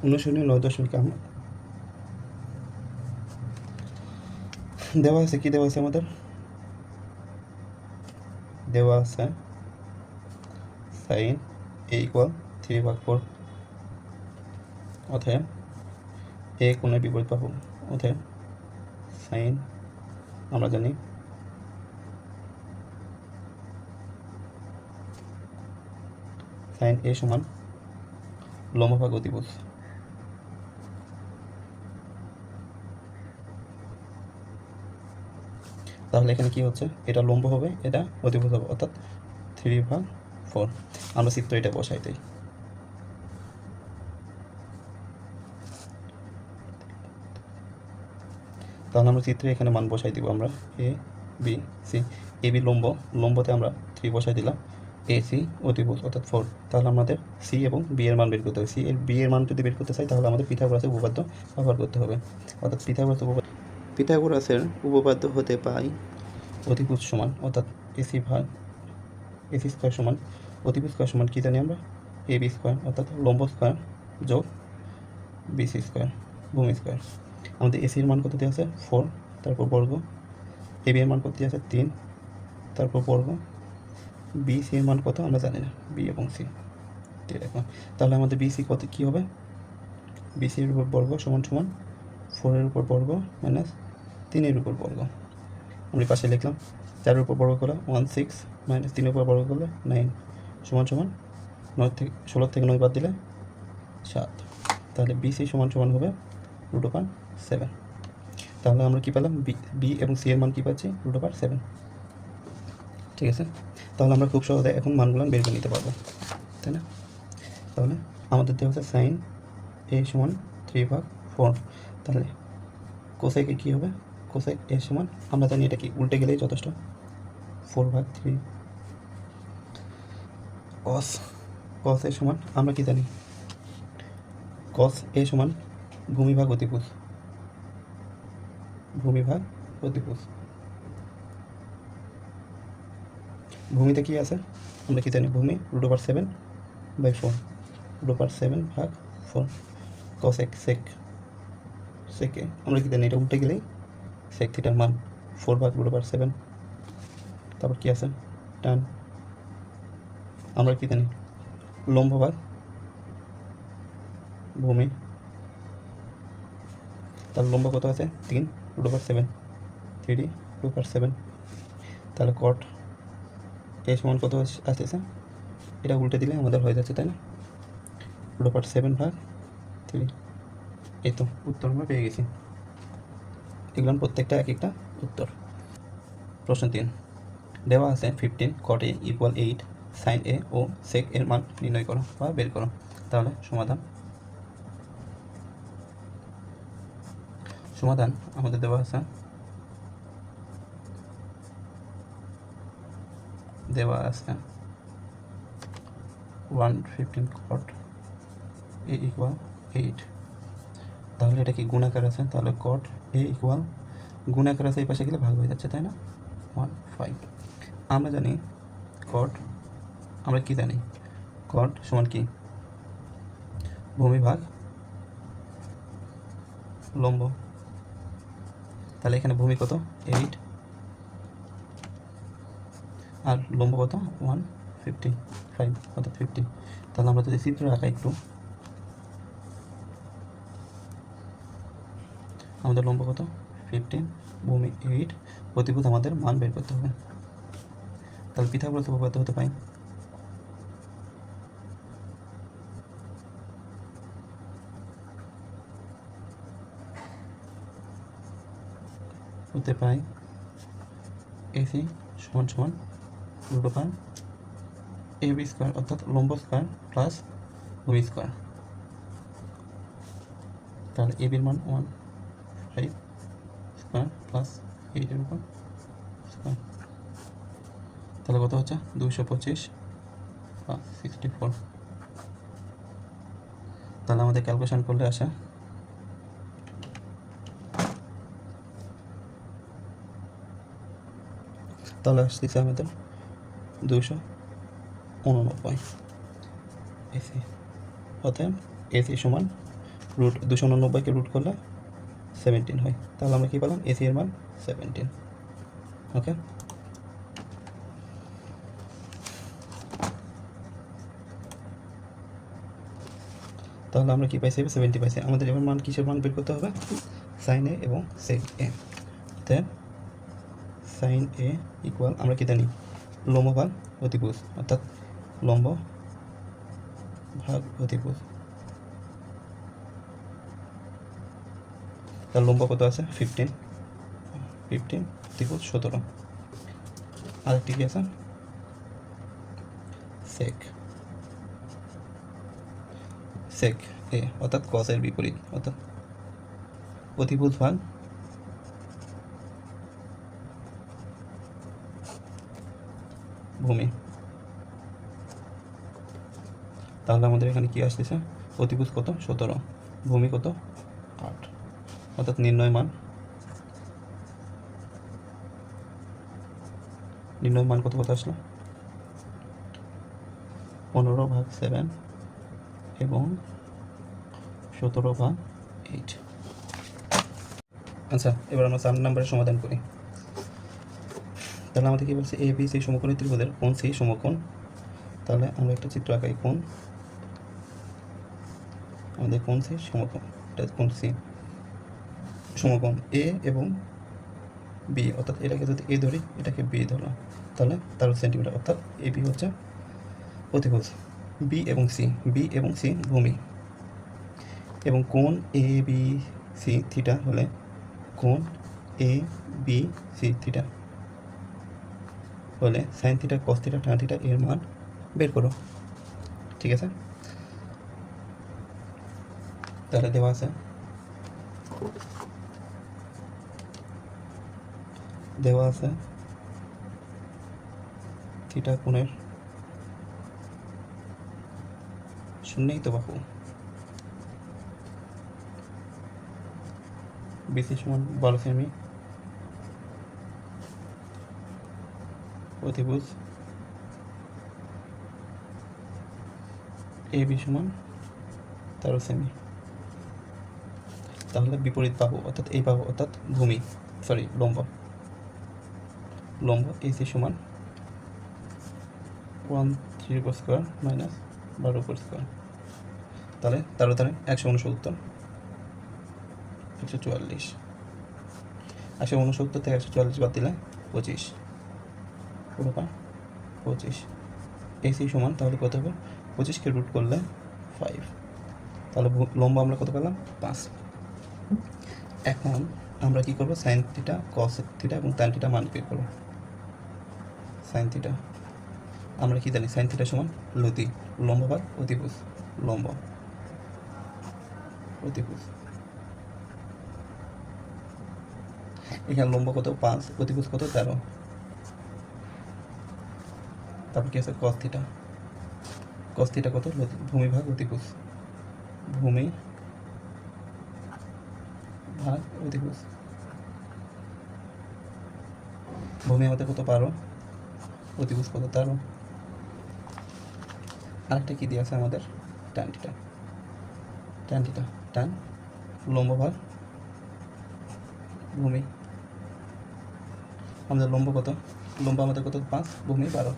09.9 আমরা দেওয়া আছে, কি দেওয়া আছে আমাদের? দেওয়া আছে সাইন এ ইকুয়াল 3/4, অতএব এ কোণের বিপরীত বাহু, অতএব সাইন আমরা জানি সাইন এ সমান লম্ব ভাগ অতিভুজ। তাহলে এখানে কি হচ্ছে, এটা লম্ব হবে, এটা অতিভুজ হবে, অর্থাৎ 3/4। আমরা চিত্র এটা বসাই দিই। তাহলে আমরা চিত্রে এখানে মান বসাই দিব আমরা A B C. A B লম্ব, লম্বতে আমরা 3 বসাই দিলাম, এ সি অতিভুজ অর্থাৎ 4। তাহলে আমাদের সি এবং বি এর মান বের করতে হবে। সি এর বি এর মান যদি বের করতে চাই তাহলে আমাদের পিথাগোরাসের উপপাদ্য ব্যবহার করতে হবে। অর্থাৎ পিথাগোরাসের উপপাদ্য হতে পাই অতিভুজ সমান, অর্থাৎ এসি ভাগ এসি স্কোয়ার সমান অতিভুজ স্কোয়ার সমান কী জানি আমরা, এ বি স্কোয়ার অর্থাৎ লম্ব স্কোয়ার যোগ বিসি স্কোয়ার ভূমি স্কোয়ার। আমাদের এসির মান কত দেওয়া আছে 4, তারপর বর্গ। এ বি এর মান কত দেওয়া আছে 3, তারপর বর্গ। বি সি এর মান কত আমরা জানি না, বি এবং সি দিয়ে রাখলাম। তাহলে আমাদের বিসি কত কী হবে, বিসির উপর বর্গ সমান সমান 4-এর উপর বর্গ মাইনাস 3-এর উপর বর্গ। আমরা পাশে লিখলাম 4-এর উপর বর্গ করা 16 মাইনাস 3-এর উপর বর্গ করলে 9 সমান সমান 16 থেকে 9 বাদ দিলে 7। তাহলে বিসি সমান সমান হবে √7। তাহলে আমরা কী পেলাম, বি এবং সি এর মান কী পাচ্ছি, √7। ঠিক আছে, তাহলে আমরা খুব সহজে এখন মানগুলো বের করে নিতে পারবো, তাই না? তাহলে আমাদের দেওয়া হচ্ছে সাইন এ সমান 3/4। তাহলে কোসেকে কী হবে, কোসেক এ সমান আমরা জানি এটা কি উল্টে গেলেই যথেষ্ট, 4/3। কস এ সমান আমরা কি জানি, কস এ সমান ভূমি ভাগ অতিভুজ, ভূমি ভাগ অতিভুজ। ভূমিতে কি আছে আমরা কি জানি, ভূমি √7/4, √7/4। কসেক সেকে আমরা কি জানি, এটা উল্টে গেলেই সেক থিটার মান 4/√7। তারপর কি আছে টান, আমরা কি জানি লম্ব ভাগ ভূমি। তার লম্ব কত আছে 3/7, 3/7। তাহলে কট এ সমান কত আসতেছে, এটা উল্টে দিলে আমাদের হয়ে যাচ্ছে, তাই না, √7/3। এই তো উত্তর আমরা পেয়ে গেছি। এগুলো প্রত্যেকটা এক একটা উত্তর। প্রশ্ন 3 দেওয়া আছে 15 cot a = 8, sin a O sec এর মান নির্ণয় করো বা বের করো। তাহলে সমাধান আমাদের দেওয়া আছে, = 15 cot a = 8। তাহলে এটা কি গুণাকার আছে, তাহলে cot a = গুণাকার আছে, এই পাশে গেলে ভাগ হয়ে যাচ্ছে, তাই না, 1/5। আমরা জানি cot, আমরা কি জানি cot সমান কি ভূমি ভাগ লম্ব। তাহলে এখানে ভূমি কত 8 আর লম্ব কত 155 অর্থাৎ 50। তাহলে আমরা যদি চিত্র আঁকা একটু, আমাদের লম্ব কত 15, ভূমি 8, অতিভুজ আমাদের মান বের করতে হবে। তাহলে পিথাগোরাস উপপাদ্য হতে পাই এসি সমান সমান √ab স্কোয়ার অর্থাৎ লম্ব স্কোয়ার প্লাস ভূমি স্কোয়ার। তাহলে এ বির মান 1/5 স্কোয়ার প্লাস 8-এর উপর স্কোয়ার। তাহলে কত হচ্ছে 225 বা 64। তাহলে আমাদের ক্যালকুলেশন করলে আসে তাহলে আসতেছে আমাদের 289 এসি। অতএব এসি সমান রুট 289কে রুট করলে 17 হয়। তাহলে আমরা কী পেলাম? এসি এর মান 17। ওকে, তাহলে আমরা কী পাইছি? 70 পাইছি। আমাদের এবার মান কিসের মান বের করতে হবে? সাইন এ এবং সেক এ। দেন সাইন এ ইকুয়াল আমরা কী জানি? লম্ব ভাগ অতিভুজ, অর্থাৎ লম্ব ভাগ অতিভুজ। তার লম্ব কত আছে? 15 অতিভুজ 17। আরেকটি কি আছে? সেক এ, অর্থাৎ কসের বিপরীত, অর্থাৎ অতিভুজ ভাগ ভূমি। তাহলে আমাদের এখানে কি আসতেছে? অতিভুজ কত? 17, ভূমি কত? 8। অর্থাৎ নির্ণয় মান কত আসলো? 15/7 এবং 17/8। আচ্ছা, এবার আমরা 4 নম্বরের সমাধান করি। তাহলে আমাদের কি বলছে? এ বি সি সমকোণী ত্রিভুজের কোণ সি সমকোণ। তাহলে আমরা একটা চিত্র আঁকাই। কোণ, আমাদের কোণ সি সমকোণ, এটা কোণ সি সমকোণ এ এবং বি, অর্থাৎ এটাকে যদি এ ধরি, এটাকে বি ধরলাম, তাহলে 13 সেন্টিমিটার। অর্থাৎ এ বি হচ্ছে অতিভুজ, বি এবং সি ভূমি, এবং কোণ এ বি সি থিটা হলে কোণ এ বি সি থিটা হলে sine theta, cos theta, tan theta এর মান বের করো। ঠিক আছে, তাহলে দেওয়া আছে থিটা কোণের শূন্যই তো বাহু, বিসি সমান 12 সেমি, অতিভুজ এ বি সমান 13 সেমি। তাহলে বিপরীত বাহু, অর্থাৎ এই বাহু, অর্থাৎ ভূমি, লম্ব এসি সমান 13 উপর স্কোয়ার মাইনাস 12 উপর স্কোয়ার। তাহলে 13 দ্বারা 169, 144, 169 থেকে 144 বাদ দিলে 25, পুরোটা 25। এসি সমান তাহলে কত হবে? 25কে রুট করলে 5। তাহলে লম্ব আমরা কত পেলাম? 5। এখন আমরা কি করব? সাইন থিটা, কস থিটা এবং ট্যান থিটা মান বের করব। সাইন থিটা আমরা কি জানি? সাইন থিটা সমান লতি, লম্ব ভাগ অতিভুজ, লম্ব অতিভুজ। এখানে লম্ব কত? 5, অতিভুজ কত? 13। তারপর কি আছে? কস থিটা কত? ভূমি ভাগ অতিভুজ, ভূমি ভাগ অতিভুজ। ভূমি আমাদের কত? 12, অতিভুজ কত? 13। আরেকটা কি দিয়ে আছে আমাদের? ট্যান থিটা, ট্যান লম্ব ভাগ ভূমি। আমাদের লম্ব কত? লম্ব আমাদের কত? 5, ভূমি 12।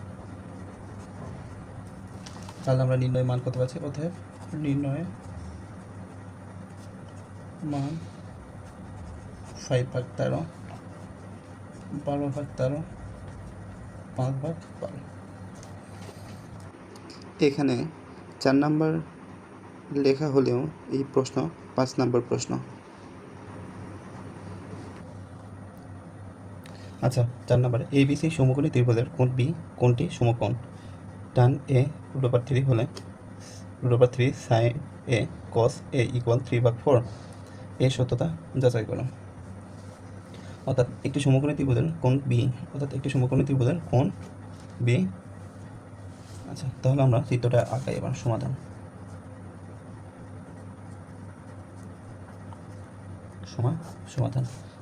তাহলে আমরা নির্ণয় মান কত পাচ্ছি? অতএব নির্ণয় মান 5/13, 12/13, 5/12। এখানে 4 নাম্বার লেখা হলেও এই প্রশ্ন 5 নাম্বার প্রশ্ন। আচ্ছা, 4 নাম্বার, এ বি সি সমকোণী ত্রিভুজের কোণ বি কোণটি সমকোণ, tan a √3 হলে √3 sin a cos a equal 3/4 এর সত্যতা যাচাই করো। অর্থাৎ একটি সমকোণী ত্রিভুজের কোণ বি, আচ্ছা, তাহলে আমরা চিত্রটা আঁকাই। এবার সমাধান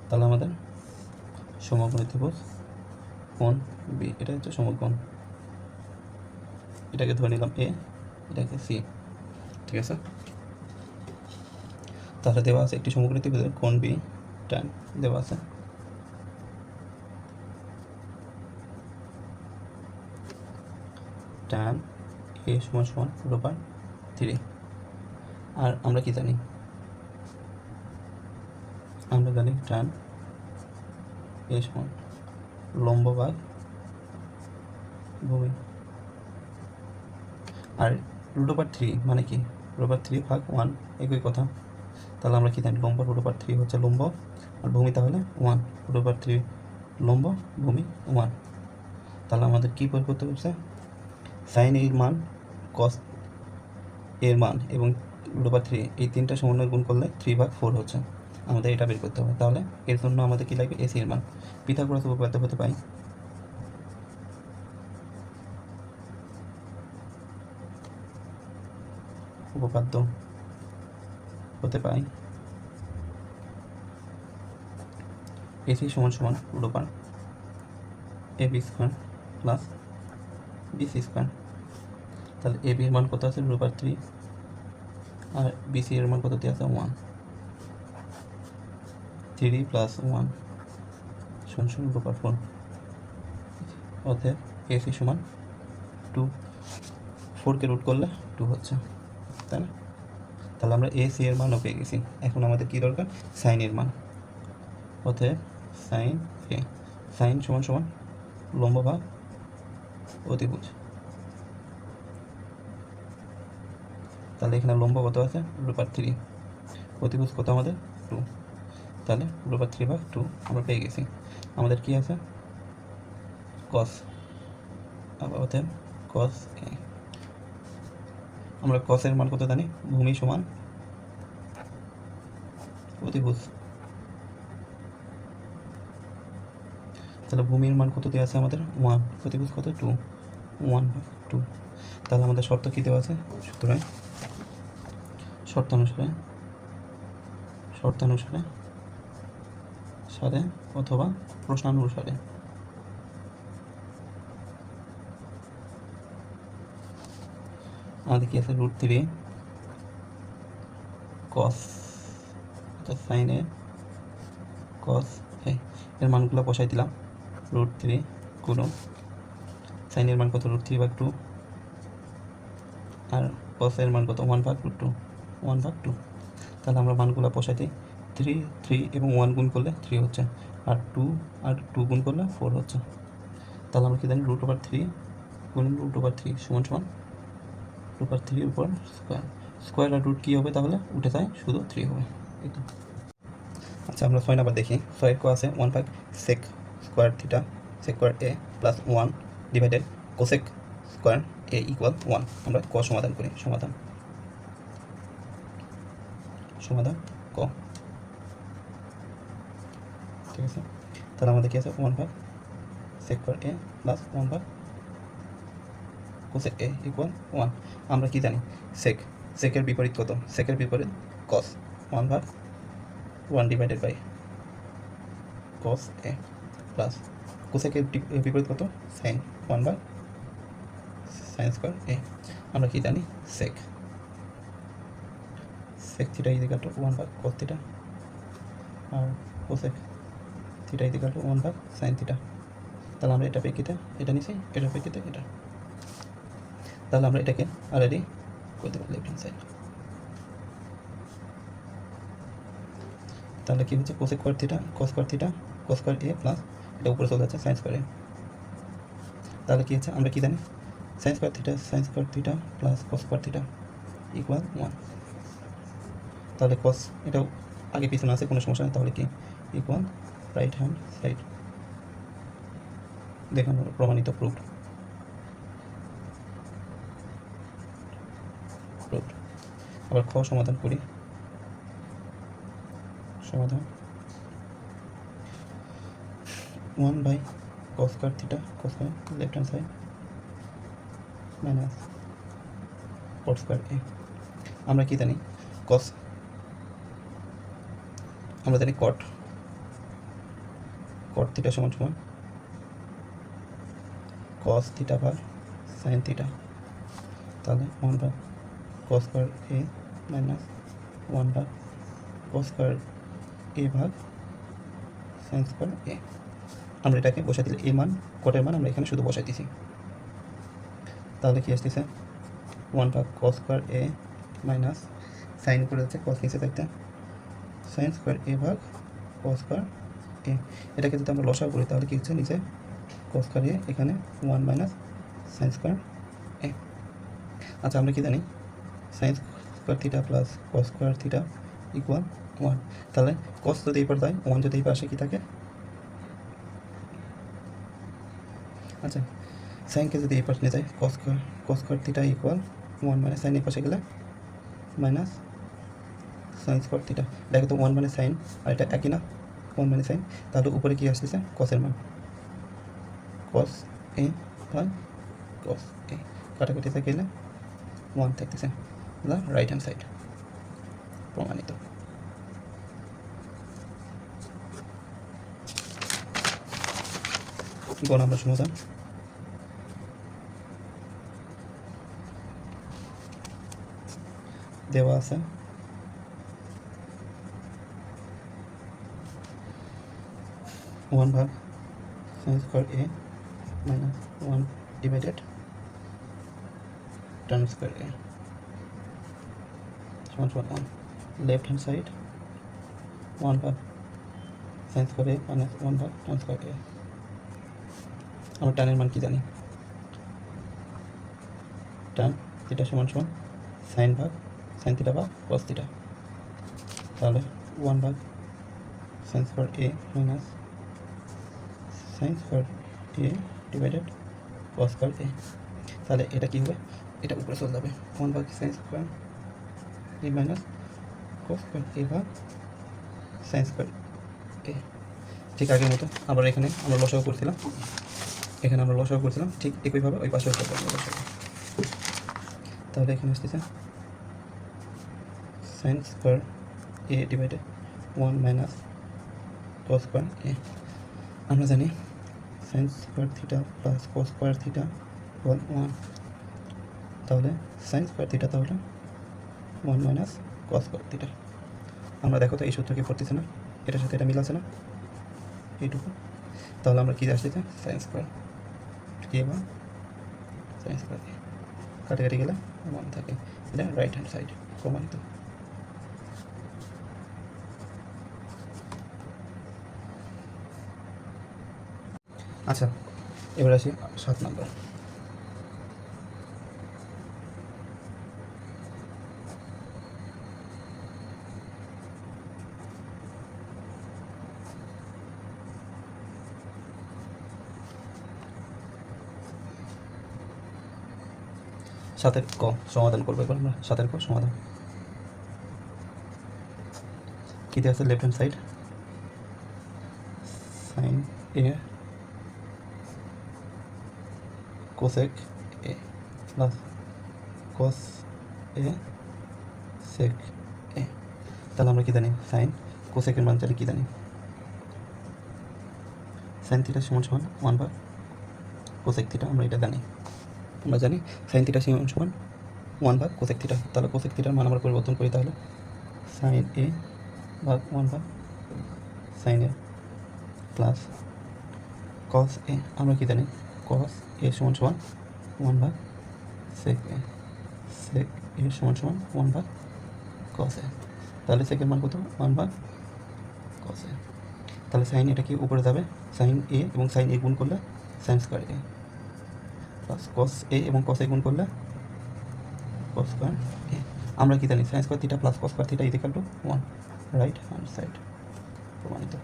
তাহলে আমাদের সমকোণী ত্রিভুজ কোণ বি, এটা হচ্ছে সমকোণ, এটাকে ধরে নিলাম এ, এটাকে সি। ঠিক আছে, তাহলে দেওয়া আছে একটি সমকোণী ত্রিভুজের কোণ বি tan দেওয়া আছে tan a সমান √3। আর আমরা কি জানি, আমরা জানি tan a সমান লম্ব ভাগ ভূমি। আর √3 মানে কি, √3 ভাগ 1 একই কথা। তাহলে আমরা কি জানি, লম্ব √3 হচ্ছে লম্ব, আর ভূমি তাহলে 1, √3 লম্ব, ভূমি 1। তাহলে আমাদের কী বের করতে হচ্ছে, সাইন এর মান, কস এর মান এবং √3 এই তিনটা সমন্বয় গুণ করলে 3/4 হচ্ছে। আমাদের এটা বের করতে হবে। তাহলে এর জন্য আমাদের কী লাগবে, এসি এর মান। পিথাগোরাস উপপাদ্য হতে পাই এসি সমান √ab² প্লাস bc²। তাহলে ab এর মান কত আছে, √3, আর bc এর মান কত দিয়ে আছে, 1। 3 + 1 = √4। অতএব এসি সমান 2, 4কে রুট করলে 2 হচ্ছে, তাই না? তাহলে আমরা এসি এর মানও পেয়ে গেছি। এখন আমাদের কী দরকার, সাইনের মান। অতএব সাইন এ, সাইন সমান লম্ব ভাগ অতিভুজ। তাহলে এখানে লম্ব কত আছে, √3, অতিভুজ কত আমাদের 2। তাহলে √3/2 আমরা পেয়ে গেছি। আমাদের কি আছে, কস, অতএব কস এ। আমরা কসের মান কত জানি, ভূমি সমান অতিভুজ। তাহলে ভূমির মান কত দেওয়া আছে আমাদের, 1, অতিভুজ কত, 2, 1/2। তাহলে আমাদের শর্ত কী দেওয়া আছে, সুতরাং শর্তানুসারে সারে অথবা প্রশ্নানুসারে আমাদের কি আছে, √3 কস, সাইন এ কস এ এর মানগুলো বসাই দিলাম। √3 গুণন সাইনের মান কত, √3/2, আর কস এর মান কত, 1/2। তাহলে আমরা মানগুলো বসাই দিই। 3 এবং 1 গুণ করলে 3 হচ্ছে, আর 2 গুণ করলে 4 হচ্ছে। তাহলে আমরা কি জানি, √3 গুণ √3 সমান √3 উপর স্কোয়ার আর রুট কী হবে, তাহলে উঠে যায়, শুধু 3 হবে। এটা আচ্ছা, আমরা 6 নাম্বার দেখি। 6 ক আছে 1/sec² থিটা sec² a প্লাস 1 ডিভাইডেড cosec² a = 1। আমরা ক সমাধান করি। সমাধান ক, ঠিক আছে। তাহলে আমাদের কি আছে, 1/sec² a plus 1/cosec a = 1। আমরা কি জানি, সেকের বিপরীত কত, সেকের বিপরীত cos, 1/1 divided by cos a plus কোসেকের বিপরীত কত, সাইন, 1/sin² a। আমরা কি জানি, sec থিটা = 1/cos থিটা, আর cosec থিটা = 1/sin থিটা। তাহলে আমরা এটা প্রেক্ষিতে এটা নিছি, এটা প্রেক্ষিতে এটা। তাহলে আমরা এটাকে অলরেডি করতে পারি লেফট হ্যান্ড সাইড। তাহলে কি হচ্ছে, cos² theta cos² a plus এটা উপরে চলে যাচ্ছে sin² a। তাহলে কি হচ্ছে, আমরা কি জানি, sin² theta plus cos² theta = 1। তাহলে cos এটাও আগে পিছনে আছে, কোনো সমস্যা নেই। তাহলে কি ইকুয়াল রাইট হ্যান্ড সাইড, দেখানো প্রমাণিত, প্রুফড। আবার খ সমাধান করি। সমাধান 1/cos² থিটা left hand side minus cot² a। আমরা কি জানি, cos, আমরা জানি cot থিটা সমান cos থিটা ভাগ sin থিটা। তাহলে 1/cos² a minus 1/sin² cos square a ভাগ সাইন স্কয়ার এ। আমরা এটাকে বসাই দিলে এ মান কোটের মান আমরা এখানে শুধু বসাই দিছি। তাহলে কি আসতেছে 1 ভাগ কস স্কয়ার এ মাইনাস সাইন উপরে যাচ্ছে কস নিচে থাকতে সাইন স্কয়ার এ ভাগ কস স্কয়ার এ। এটাকে যদি আমরা লসাগু করি তাহলে কি হচ্ছে নিচে কস স্কয়ার এ, এখানে 1 মাইনাস সাইন স্কয়ার এ। আচ্ছা আমরা কি জানি sine square theta plus cos square theta equal 1। তাহলে কস যদি এই পার যায় 1 যদি এই পাশে কি থাকে, আচ্ছা সাইনকে যদি এই পাশে নিয়ে যায় কস square theta equal 1 minus sign এই পাশে গেলে মাইনাস সাইন স্কয়ার থিটা। দেখো তো 1 মানে সাইন আর এটা একই না, 1 মানে সাইন। তাহলে উপরে কি আসতেছে কসের মান, কস এ বাই কস এ, কাটাকাটিতে গেলে 1 থাকতেছে, রাইট হ্যান্ড সাইড প্রমাণিত। গ নম্বর সমাধান। দেওয়া আছে 1 ভাগ সাইন স্কয়ার এ মাইনাস 1 ডিভাইডেড tan স্কয়ার এ সমান 1। লেফট হ্যান্ড সাইড 1 ভাগ সাইন স্কয়ার এ মাইনাস 1 ভাগ tan স্কয়ার এ। আমরা টানের মান কি জানি, tan থিটা সমান সাইন ভাগ সাইন থিটা বা কস থিটা। তাহলে 1 ভাগ সাইন স্কয়ার এ মাইনাস সাইন স্কয়ার এ ডিভাইডেড কস স্কয়ার এ। তাহলে এটা কি হবে, এটা উপরে চলে যাবে 1 ভাগ sine square A minus cos square a ভাগ সাইন স্কয়ার এ। ঠিক আগের মতো আবার এখানে আমরা লসাগু করছিলাম, এখানে আমরা লসাগু করছিলাম ঠিক একইভাবে ওই পাশেও করবো আমরা লসাগু। তাহলে এখানে আসতেছে সাইন স্কয়ার এ ডিভাইডেড 1 মাইনাস কস স্কয়ার এ। আমরা জানি sine square theta plus cos square theta equal 1। তাহলে সাইন স্কয়ার থিটা তাহলে 1 মাইনাস কস স্কয়ার থিটা। আমরা দেখো তো এই সূত্র কি পড়তেছে না, এটার সাথে এটা মিল আছে না এইটুকু। তাহলে আমরা কী আসতেছে সাইন স্কয়ার এ বা সাইন স্কয়ার এ, কাটাকাটি গেলে 1 থাকে, এটা রাইট হ্যান্ড সাইড প্রমাণিত। আচ্ছা এবার আসি 7 নম্বর। সাতের ক সমাধান করবো এবার আমরা। সাতের ক সমাধান কী দিয়ে আছে, left hand side sine a cosec a plus cos a sec a. তাহলে আমরা কী জানি সাইন কোসেকের মান জানি, কী জানি সাইন থিটা সমান 1 ভাগ কোসেক থিটা। আমরা এটা জানি, আমরা জানি সাইন থিটা সমান 1 ভাগ কোসেক থিটা। তাহলে কোসেক থিটার মান আমরা পরিবর্তন করি, তাহলে সাইন এ ভাগ 1 ভাগ সাইন এ প্লাস কস এ। আমরা কি জানি কস এ সমান 1 ভাগ সেক এ, সেক এ সমান 1 ভাগ কস এ। তাহলে সেকের মান কত, 1 ভাগ কস এ। তাহলে সাইন এটা কি উপরে যাবে, সাইন এ এবং সাইন এ গুণ করলে সাইন স্কয়ার এ প্লাস কস এ এবং কস এ গুণ করলে কস স্কয়ার এ। আমরা কি জানি sine square theta plus cos square theta equal to 1, right hand side প্রমাণিত।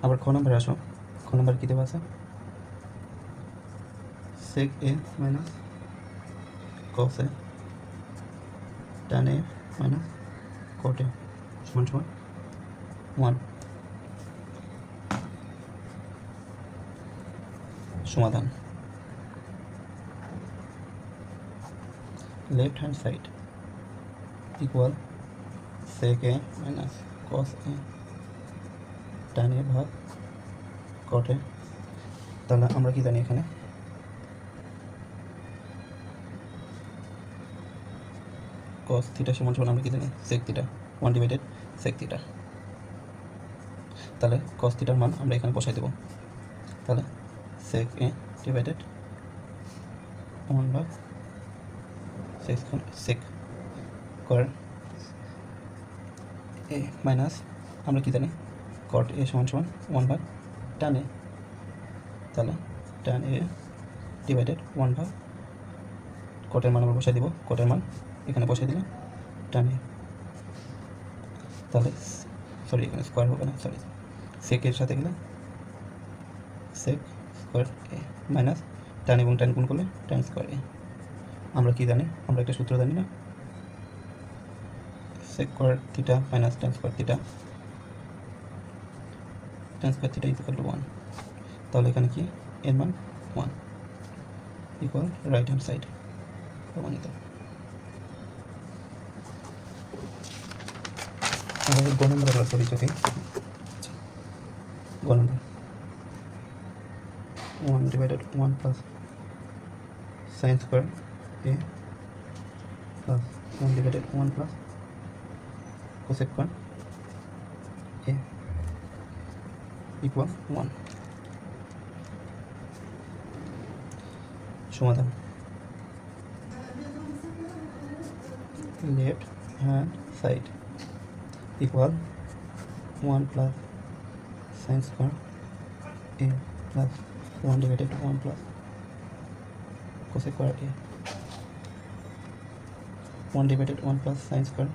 আবার খ নম্বরে আসো। খ নম্বর কী দেওয়া আছে, sec a minus cos a tan a minus cot a সমান 1। সমাধান left hand side equal sec a minus cos a tan a ভাগ কট এ। তাহলে আমরা কি জানি এখানে cos থিটা সমান সমান আমরা কি জানি sec theta 1 divided sec theta. তাহলে cos থিটার মান আমরা এখানে বসাই দেব। তাহলে sec a ডিভাইডেড 1 ভাগ sec স্কয়ার a মাইনাস আমরা কি জানি cot a সমান সমান 1 ভাগ tan a। তাহলে tan a ডিভাইডেড 1 ভাগ cot এর মান আমরা বসাই দিব, cot এর মান এখানে বসাই দিলাম tan a। তাহলে সরি এখানে স্কয়ার হবে না, সরি sec এর সাথে গেলে sec square a minus tan এবং tan গুণ করলে tan স্কয়ার a। আমরা কি জানি, আমরা একটা সূত্র জানি না, sec square theta minus tan square theta, tan square theta equal to 1। তাহলে এখানে কি এর মান 1 ইকুয়াল রাইট হ্যান্ড সাইড প্রমাণিত। আমাদের গ নম্বর আমরা করি যদি গ নম্বর 1 divided 1 plus sin square a প্লাস 1 divided 1 plus cosec square a equal 1। সমাধান left hand side equal 1 plus sin square a প্লাস 1 divided 1 plus cosec square a 1 divided 1 plus sin square.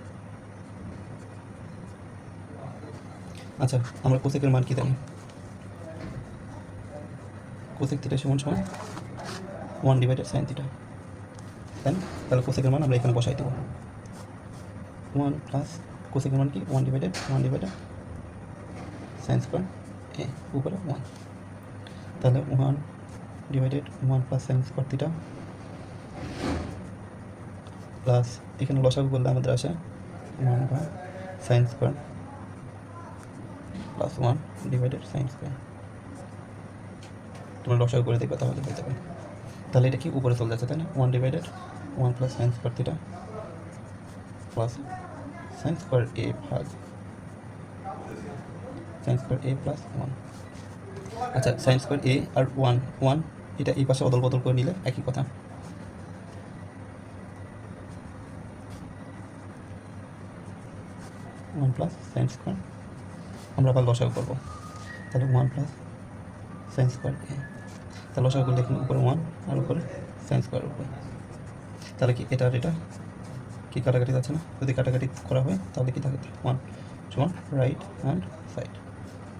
আচ্ছা আমরা cosec এর মান কি জানি, cosec থিটা সমান সমান 1 ডিভাইডেড sin থিটা, তাই না? তাহলে cosec এর মান আমরা এখানে বসাই দেব 1 প্লাস cosec এর মান কি 1 ডিভাইডেড sin স্কয়ার a উপরে 1। তাহলে 1 divided 1 plus sin square theta plus এখানে লসাগু করলে আমাদের আসে 1 by sin square plus 1 divided sin square. তোমরা লসাগু করে দেখবে তাহলে বলতে পারবে। তাহলে এটা কি উপরে চলে যাচ্ছে, তাই না? 1 divided 1 plus sin square theta plus sin square a ভাগ sin স্কয়ার a প্লাস 1। আচ্ছা sin স্কয়ার a আর 1 এটা এই পাশে অদল বদল করে নিলে একই কথা। ওয়ান প্লাস sin স্কয়ার আমরা আবার লসাগু করবো, তাহলে 1 প্লাস sin স্কয়ার a। তাহলে লসাগু করলে এখানে উপরে 1 আর উপরে sin স্কয়ার উপরে। তাহলে কি এটা আর এটা কি কাটাকাটি যাচ্ছে না? যদি কাটাকাটি করা হয় তাহলে কি থাকে 1 সমান রাইট হ্যান্ড সাইড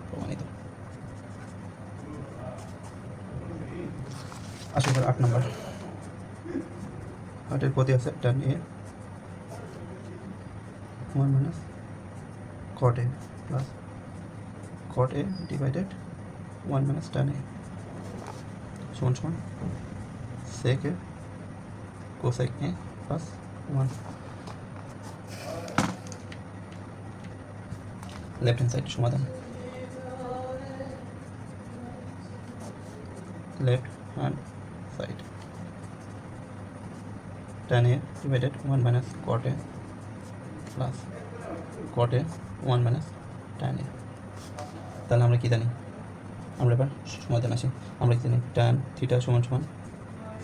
প্রমাণিত। আসো এবার 8 নম্বর। 8 এর পদে আছে tan a 1 minus cot a প্লাস cot a divided 1 minus tan a সমান সমান sec a cosec a প্লাস 1। লেফট হ্যান্ড সাইড সমাধান left hand side tan a divided 1 minus cot a প্লাস cot a 1 minus tan a। তাহলে আমরা কি জানি, আমরা এবার সমাধান আসি। আমরা কি জানি tan থিটা সমান সমান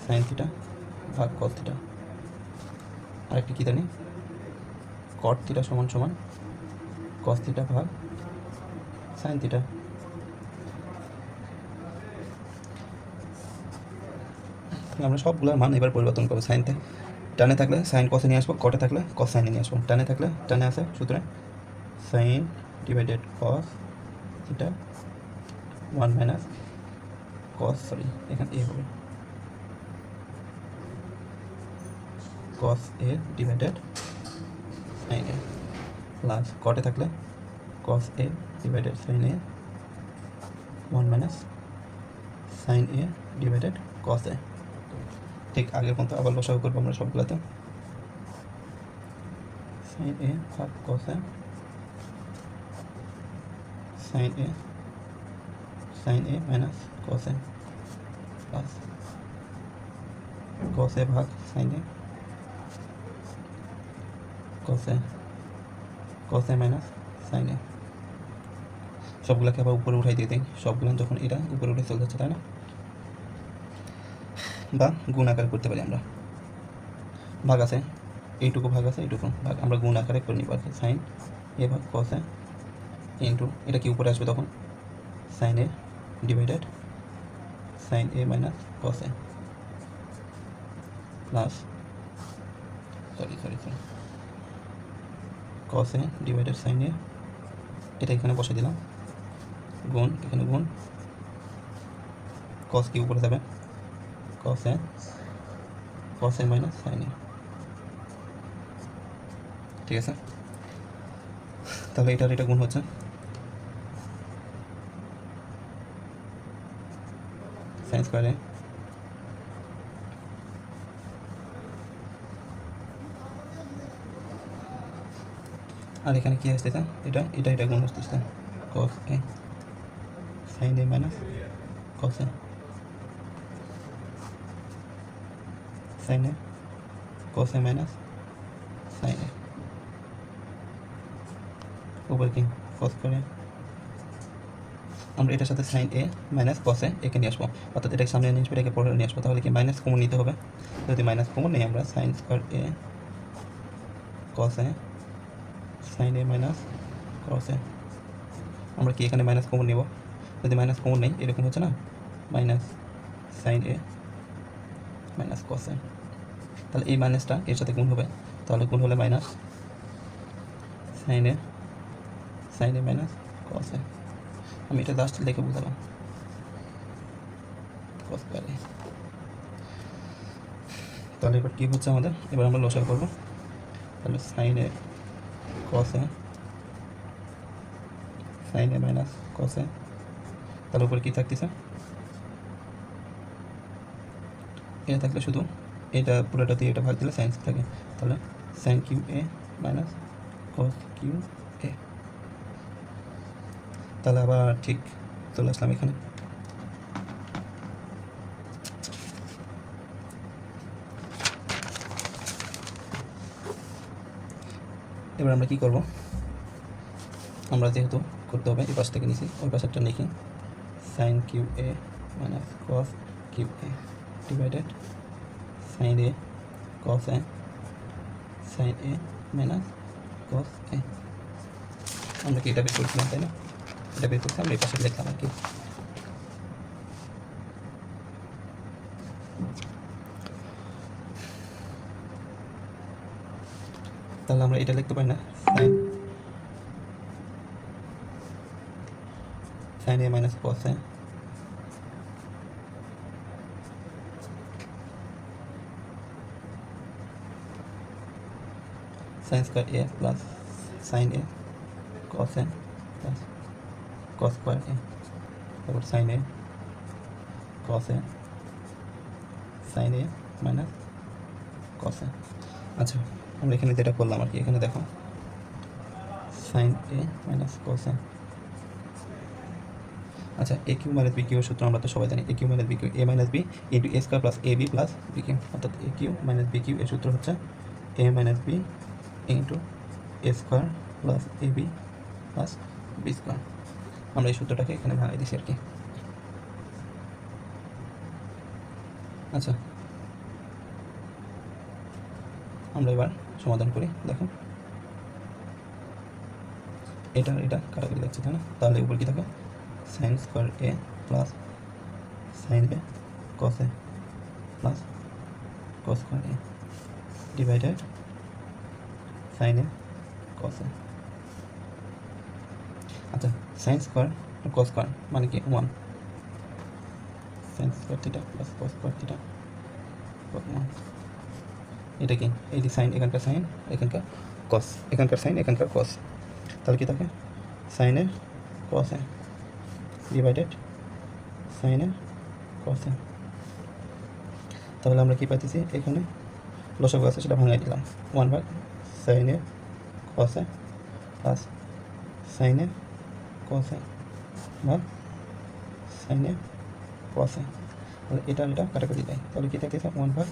sin থিটা ভাগ cos থিটা। আরেকটি কি জানি cot থিটা সমান সমান cos থিটা ভাগ sin থিটা। আমরা সবগুলোর মান এবার পরিবর্তন করবো। সাইনতে টানে থাকলে সাইন কসে নিয়ে আসবো, কটে থাকলে কস সাইনে নিয়ে আসবো। টানে থাকলে টানে আসে সূত্রে sine divided cos theta 1 minus cos sorry এখানে এ হবে cos A divided sine A plus কটে থাকলে cos A divided sine A 1 minus sine A divided cos A. ঠিক আগের মতো আবার লসাগু করবো আমরা সবগুলোতে। সাইন এ ভাগ কস এ sign a minus cos A plus cos এ ভাগ সাইন এ কসে, কসে মাইনাস সাইন এ। সবগুলোকে আবার উপরে উঠাই দিয়ে দিই, সবগুলো যখন এটা উপরে উঠে চলে যাচ্ছে, তাই না? বা গুণ আকারে করতে পারি আমরা, ভাগ আছে এইটুকু, ভাগ আছে এইটুকু, ভাগ আমরা গুণ আকারে করে নিব আর কি। সাইন এ ভাগ কসে ইন্টু এটা কি উপরে আসবে তখন, sine A divided sine a minus কসে প্লাস সরি কসে ডিভাইডেড সাইন এ, এটা এখানে বসে দিলাম, গুণ এখানে গুণ, কস কি উপরে যাবে, কসে মাইনাস সাইন এ। ঠিক আছে, তাহলে এটা গুণ হচ্ছে সাইন স্কোয়ারে আর এখানে কি আসতেছে, এটা গুণ আসতেছে কস এ sign a minus cos A, sign A cos A minus sine এ, উপর কি কস করে আমরা এটার সাথে সাইন এ মাইনাস কসে একে নিয়ে আসবো, অর্থাৎ এটাকে সামনে নিয়ে আসবো, এটাকে পরে নিয়ে আসবো, তাহলে কি মাইনাস কমন নিতে হবে। যদি মাইনাস কমন নেই আমরা sine square A কসে sign a minus কসে, আমরা কি এখানে মাইনাস কমন নিব, যদি মাইনাস কমন নেই এরকম হচ্ছে না, মাইনাস সাইন এ মাইনাস কসে, তাহলে এই মাইনাসটা এর সাথে গুণ হবে, তাহলে গুণ হলে মাইনাস সাইন এ মাইনাস কসে। আমি এটা জাস্ট লিখে বুঝালাম কস স্কয়ারে। তাহলে এবার কী হচ্ছে আমাদের, এবার আমরা লসাগু করবো, তাহলে সাইন এ মাইনাস কসে, তাহলে উপরে কী থাকতেছে, এটা থাকলে শুধু এটা পুরোটা দিয়ে এটা ভাগ দিলে সাইন্স থাকে, তাহলে সাইন কিউ এ মাইনাস কস কিউ এ। তাহলে আবার ঠিক চলে আসলাম এখানে, এবার আমরা কি করব, আমরা যেহেতু করতে হবে এই পাশটাকে নিছি, ওই পাশেরটা লিখি sign Q A minus cos Q A divided sine A cos A sign a minus cos এ। আমরা কি এটা বের করছিলাম, তাই না? এটা বের করছি, আমরা এই পাশে লিখলাম আর কি। তাহলে আমরা এটা লিখতে পারি না, sign a minus cos A sine square A plus sign A cos A plus cos square এ, তারপর sign A cos A sign a minus cos এ। আচ্ছা, আমরা এখানে যেটা করলাম আর কি, এখানে দেখো সাইন এ মাইনাস কস এ। আচ্ছা, এ কিউ মাইনাস বি কিউ সূত্র আমরা তো সবাই জানি, এ Q minus B Q, A minus B into A square plus A B plus B Q, অর্থাৎ এ কিউ মাইনাস বি কিউ এর সূত্র হচ্ছে এ minus B into A square plus A B plus B square. আমরা এই সূত্রটাকে এখানে ভাঙাই দিচ্ছি আর কি। আচ্ছা, আমরা এবার সমাধান করি, দেখো এটা কাটাকাটি যাচ্ছে, তাই না? তাহলে উপর কি থাকে, সাইন স্কোয়ার এ প্লাস সাইন এ কস এ প্লাস কস স্কোয়ার এ ডিভাইডেড সাইন এ কস এ। আচ্ছা, সাইন স্কোয়ার কস স্কোয়ার মানে কি 1, sine square theta plus cos square theta 1। এটা কি, এই যে সাইন, এখানকার সাইন এখানকার কস, এখানকার সাইন এখানকার কস, তাহলে কি থাকে sign A cos A divided sine এ কস এ। তাহলে আমরা কি পাইতেছি, এখানে লসাগু আছে সেটা ভাঙাই দিলাম, 1 ভাগ সাইন এ কস এ প্লাস সাইন এ কস এ ভাগ সাইন এ কস এ। তাহলে এটা কাটাকাটি যায়, তাহলে কি থাকতেছে 1 ভাগ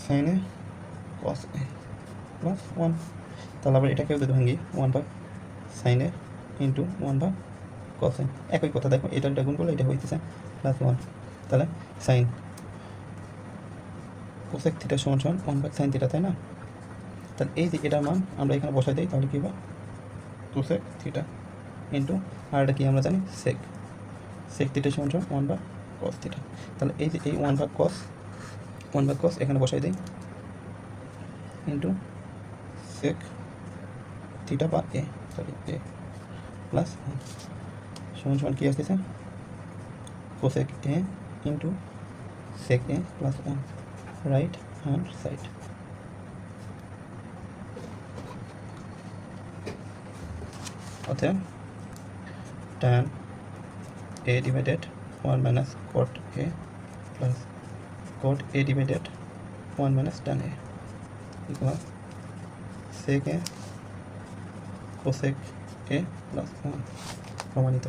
সাইন এ কস এ প্লাস 1। তাহলে আবার এটাকেও যদি ভাঙি 1 ভাগ সাইন এ ইন্টু 1 ভাগ কসে। একই কথা, দেখো এটা গুণ করলে এটা হইতেছে প্লাস 1। তাহলে সাইন কোসেক থিটা সমান সমান 1 ভাগ সাইন থিটা, তাই না? তাহলে এই যে এটার মান আমরা এখানে বসাই দিই, তাহলে কী হবে কোসেক থিটা ইন্টু, আর এটা কি আমরা জানি সেক, সেক থিটা সমান সমান 1 ভাগ কস থিটা। তাহলে এই যে এই 1 ভাগ কস এখানে বসাই দিই ইন্টু সেক থিটা বা এ, সরি এ প্লাস সমান সমান কী আসতেছে cosec A into sec A plus 1 right hand side. অতএব tan a divided 1 minus cot a plus cot a divided 1 minus tan a equal sec a cosec a plus 1 প্রমাণিত।